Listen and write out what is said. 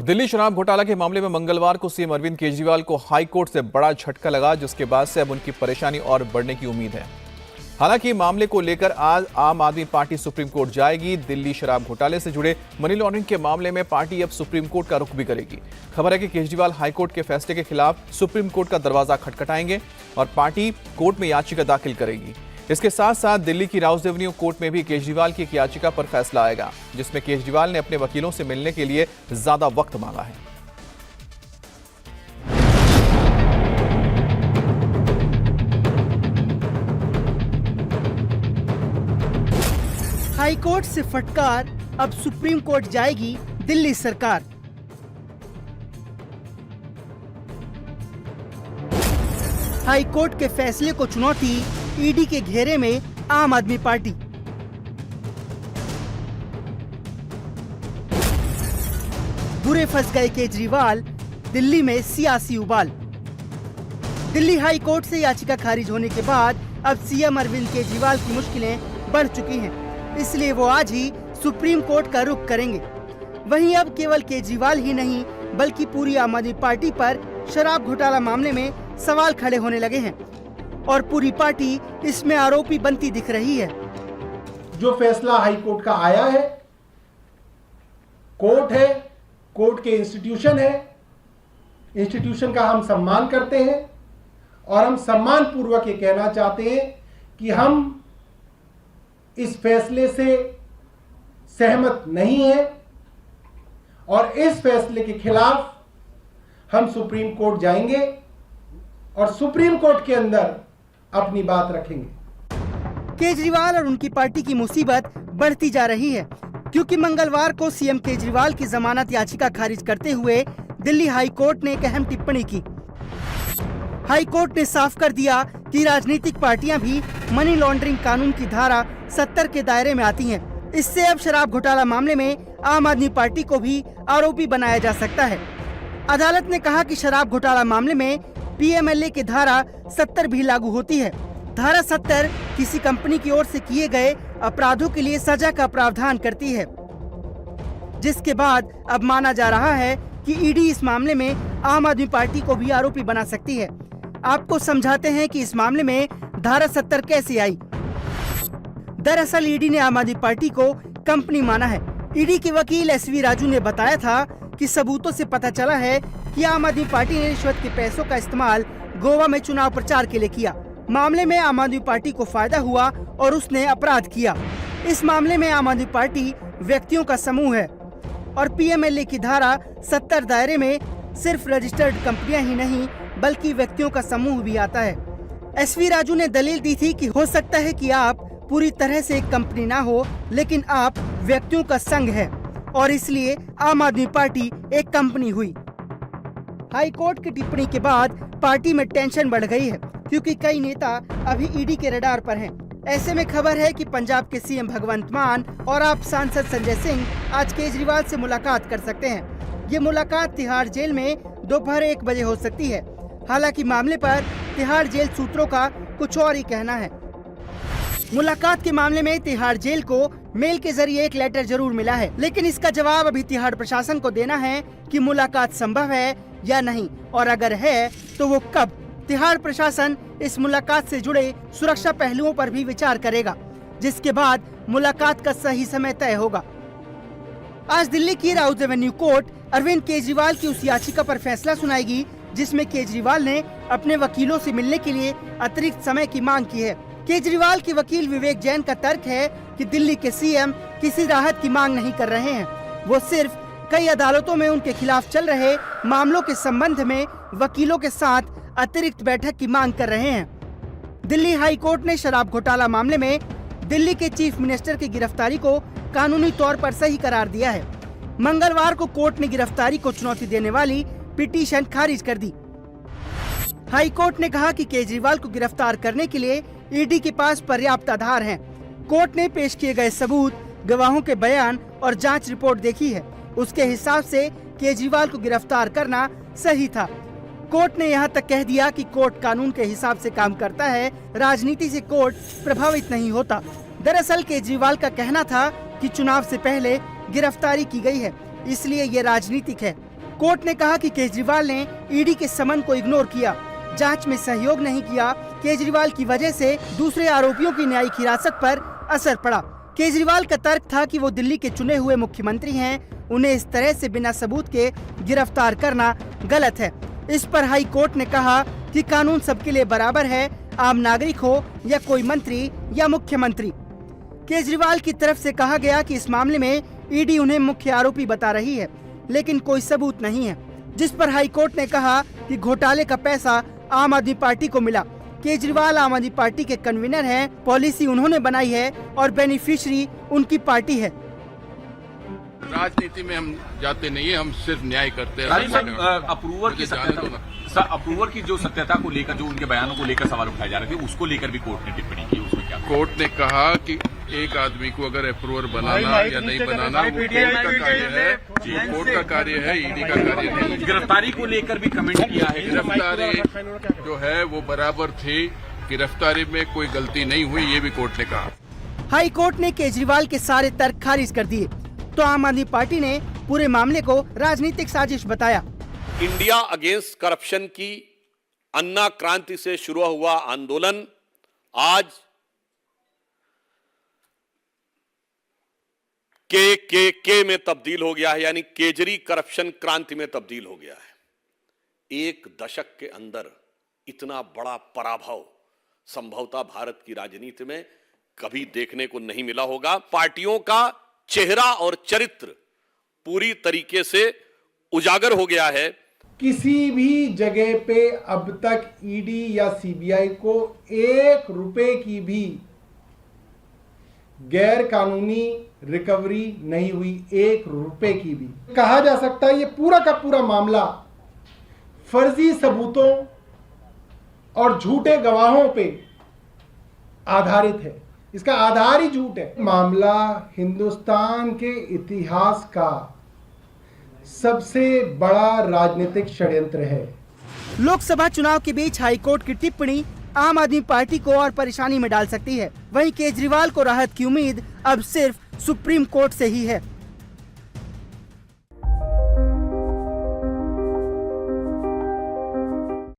दिल्ली शराब घोटाला के मामले में मंगलवार को सीएम अरविंद केजरीवाल को हाई कोर्ट से बड़ा झटका लगा, जिसके बाद से अब उनकी परेशानी और बढ़ने की उम्मीद है। हालांकि मामले को लेकर आज आम आदमी पार्टी सुप्रीम कोर्ट जाएगी। दिल्ली शराब घोटाले से जुड़े मनी लॉन्ड्रिंग के मामले में पार्टी अब सुप्रीम कोर्ट का रुख भी करेगी। खबर है कि केजरीवाल हाईकोर्ट के फैसले के खिलाफ सुप्रीम कोर्ट का दरवाजा खटखटाएंगे और पार्टी कोर्ट में याचिका दाखिल करेगी। इसके साथ साथ दिल्ली की राउस एवेन्यू कोर्ट में भी केजरीवाल की एक याचिका पर फैसला आएगा, जिसमें केजरीवाल ने अपने वकीलों से मिलने के लिए ज्यादा वक्त मांगा है। हाईकोर्ट से फटकार, अब सुप्रीम कोर्ट जाएगी दिल्ली सरकार। हाईकोर्ट के फैसले को चुनौती, ईडी के घेरे में आम आदमी पार्टी। बुरे फंस गए केजरीवाल, दिल्ली में सियासी उबाल। दिल्ली हाई कोर्ट से याचिका खारिज होने के बाद अब सीएम अरविंद केजरीवाल की मुश्किलें बढ़ चुकी हैं, इसलिए वो आज ही सुप्रीम कोर्ट का रुख करेंगे। वहीं अब केवल केजरीवाल ही नहीं, बल्कि पूरी आम आदमी पार्टी पर शराब घोटाला मामले में सवाल खड़े होने लगे हैं और पूरी पार्टी इसमें आरोपी बनती दिख रही है। जो फैसला हाई कोर्ट का आया है, कोर्ट है, कोर्ट के इंस्टीट्यूशन है, इंस्टीट्यूशन का हम सम्मान करते हैं और हम सम्मान पूर्वक ये कहना चाहते हैं कि हम इस फैसले से सहमत नहीं हैं और इस फैसले के खिलाफ हम सुप्रीम कोर्ट जाएंगे और सुप्रीम कोर्ट के अंदर अपनी बात रखेंगे। केजरीवाल और उनकी पार्टी की मुसीबत बढ़ती जा रही है, क्योंकि मंगलवार को सीएम केजरीवाल की जमानत याचिका खारिज करते हुए दिल्ली हाई कोर्ट ने एक अहम टिप्पणी की। हाई कोर्ट ने साफ कर दिया कि राजनीतिक पार्टियां भी मनी लॉन्ड्रिंग कानून की धारा 70 के दायरे में आती हैं। इससे अब शराब घोटाला मामले में आम आदमी पार्टी को भी आरोपी बनाया जा सकता है। अदालत ने कहा कि शराब घोटाला मामले में पीएमएलए की धारा 70 भी लागू होती है। धारा 70 किसी कंपनी की ओर से किए गए अपराधों के लिए सजा का प्रावधान करती है, जिसके बाद अब माना जा रहा है कि ईडी इस मामले में आम आदमी पार्टी को भी आरोपी बना सकती है। आपको समझाते हैं कि इस मामले में धारा 70 कैसे आई। दरअसल ईडी ने आम आदमी पार्टी को कंपनी माना है। ईडी के वकील SV राजू ने बताया था कि सबूतों से पता चला है कि आम आदमी पार्टी ने रिश्वत के पैसों का इस्तेमाल गोवा में चुनाव प्रचार के लिए किया। मामले में आम आदमी पार्टी को फायदा हुआ और उसने अपराध किया। इस मामले में आम आदमी पार्टी व्यक्तियों का समूह है और पीएमएलए की धारा 70 दायरे में सिर्फ रजिस्टर्ड कंपनियां ही नहीं, बल्कि व्यक्तियों का समूह भी आता है। SV राजू ने दलील दी थी कि हो सकता है कि आप पूरी तरह से एक कंपनी ना हो, लेकिन आप व्यक्तियों का संघ है और इसलिए आम आदमी पार्टी एक कंपनी हुई। हाई कोर्ट की टिप्पणी के बाद पार्टी में टेंशन बढ़ गई है, क्योंकि कई नेता अभी ईडी के रडार पर हैं। ऐसे में खबर है कि पंजाब के सीएम भगवंत मान और आप सांसद संजय सिंह आज केजरीवाल से मुलाकात कर सकते हैं। ये मुलाकात तिहाड़ जेल में दोपहर 1 बजे हो सकती है। हालांकि मामले पर तिहाड़ जेल सूत्रों का कुछ और ही कहना है। मुलाकात के मामले में तिहाड़ जेल को मेल के जरिए एक लेटर जरूर मिला है, लेकिन इसका जवाब अभी तिहाड़ प्रशासन को देना है कि मुलाकात संभव है या नहीं, और अगर है तो वो कब। तिहाड़ प्रशासन इस मुलाकात से जुड़े सुरक्षा पहलुओं पर भी विचार करेगा, जिसके बाद मुलाकात का सही समय तय होगा। आज दिल्ली की Rouse avenue court Arvind Kejriwal की उस याचिका पर फैसला सुनाएगी जिसमें केजरीवाल ने अपने वकीलों से मिलने के लिए अतिरिक्त समय की मांग की है। केजरीवाल के वकील विवेक जैन का तर्क है कि दिल्ली के सीएम किसी राहत की मांग नहीं कर रहे हैं, वो सिर्फ कई अदालतों में उनके खिलाफ चल रहे मामलों के संबंध में वकीलों के साथ अतिरिक्त बैठक की मांग कर रहे हैं। दिल्ली हाई कोर्ट ने शराब घोटाला मामले में दिल्ली के चीफ मिनिस्टर की गिरफ्तारी को कानूनी तौर पर सही करार दिया है। मंगलवार को कोर्ट ने गिरफ्तारी को चुनौती देने वाली पिटीशन खारिज कर दी। हाई कोर्ट ने कहा कि केजरीवाल को गिरफ्तार करने के लिए ईडी के पास पर्याप्त आधार हैं। कोर्ट ने पेश किए गए सबूत, गवाहों के बयान और जांच रिपोर्ट देखी है। उसके हिसाब से केजरीवाल को गिरफ्तार करना सही था। कोर्ट ने यहां तक कह दिया कि कोर्ट कानून के हिसाब से काम करता है, राजनीति से कोर्ट प्रभावित नहीं होता। दरअसल केजरीवाल का कहना था कि चुनाव से पहले गिरफ्तारी की गई है, इसलिए ये राजनीतिक है। कोर्ट ने कहा कि केजरीवाल ने ईडी के समन को इग्नोर किया, जांच में सहयोग नहीं किया। केजरीवाल की वजह से दूसरे आरोपियों की न्यायिक हिरासत पर असर पड़ा। केजरीवाल का तर्क था कि वो दिल्ली के चुने हुए मुख्यमंत्री हैं, उन्हें इस तरह से बिना सबूत के गिरफ्तार करना गलत है। इस पर हाई कोर्ट ने कहा कि कानून सबके लिए बराबर है, आम नागरिक हो या कोई मंत्री या मुख्यमंत्री। केजरीवाल की तरफ से कहा गया कि इस मामले में ईडी उन्हें मुख्य आरोपी बता रही है, लेकिन कोई सबूत नहीं है। जिस पर हाई कोर्ट ने कहा कि घोटाले का पैसा आम आदमी पार्टी को मिला। केजरीवाल आम आदमी पार्टी के कन्वीनर हैं, पॉलिसी उन्होंने बनाई है और बेनिफिशियरी उनकी पार्टी है। राजनीति में हम जाते नहीं है, हम सिर्फ न्याय करते हैं। अप्रूवर की सत्यता, अप्रूवर की जो सत्यता को लेकर, जो उनके बयानों को लेकर सवाल उठाए जा रहे थे, उसको लेकर भी कोर्ट ने टिप्पणी की। उसमें क्या कोर्ट ने कहा कि एक आदमी को अगर अप्रूवर बनाना या नहीं बनाना वो कोर्ट का कार्य है, कोर्ट का कार्य है, ईडी का कार्य नहीं। गिरफ्तारी को लेकर भी कमेंट किया है। गिरफ्तारी जो है वो बराबर थी, गिरफ्तारी में कोई गलती नहीं हुई, ये भी कोर्ट ने कहा। हाई कोर्ट ने केजरीवाल के सारे तर्क खारिज कर दिए, तो आम आदमी पार्टी ने पूरे मामले को राजनीतिक साजिश बताया। इंडिया अगेंस्ट करप्शन की अन्ना क्रांति से शुरू हुआ आंदोलन आज के में तब्दील हो गया है, यानी केजरी करप्शन क्रांति में तब्दील हो गया है। एक दशक के अंदर इतना बड़ा पराभव संभवतः भारत की राजनीति में कभी देखने को नहीं मिला होगा। पार्टियों का चेहरा और चरित्र पूरी तरीके से उजागर हो गया है। किसी भी जगह पे अब तक ईडी या सीबीआई को 1 रुपए की भी गैर कानूनी रिकवरी नहीं हुई, 1 रुपए की भी। कहा जा सकता है ये पूरा का पूरा मामला फर्जी सबूतों और झूठे गवाहों पे आधारित है, इसका आधार ही झूठ है। मामला हिंदुस्तान के इतिहास का सबसे बड़ा राजनीतिक षड्यंत्र है। लोकसभा चुनाव के बीच हाईकोर्ट की टिप्पणी आम आदमी पार्टी को और परेशानी में डाल सकती है। वहीं केजरीवाल को राहत की उम्मीद अब सिर्फ सुप्रीम कोर्ट से ही है।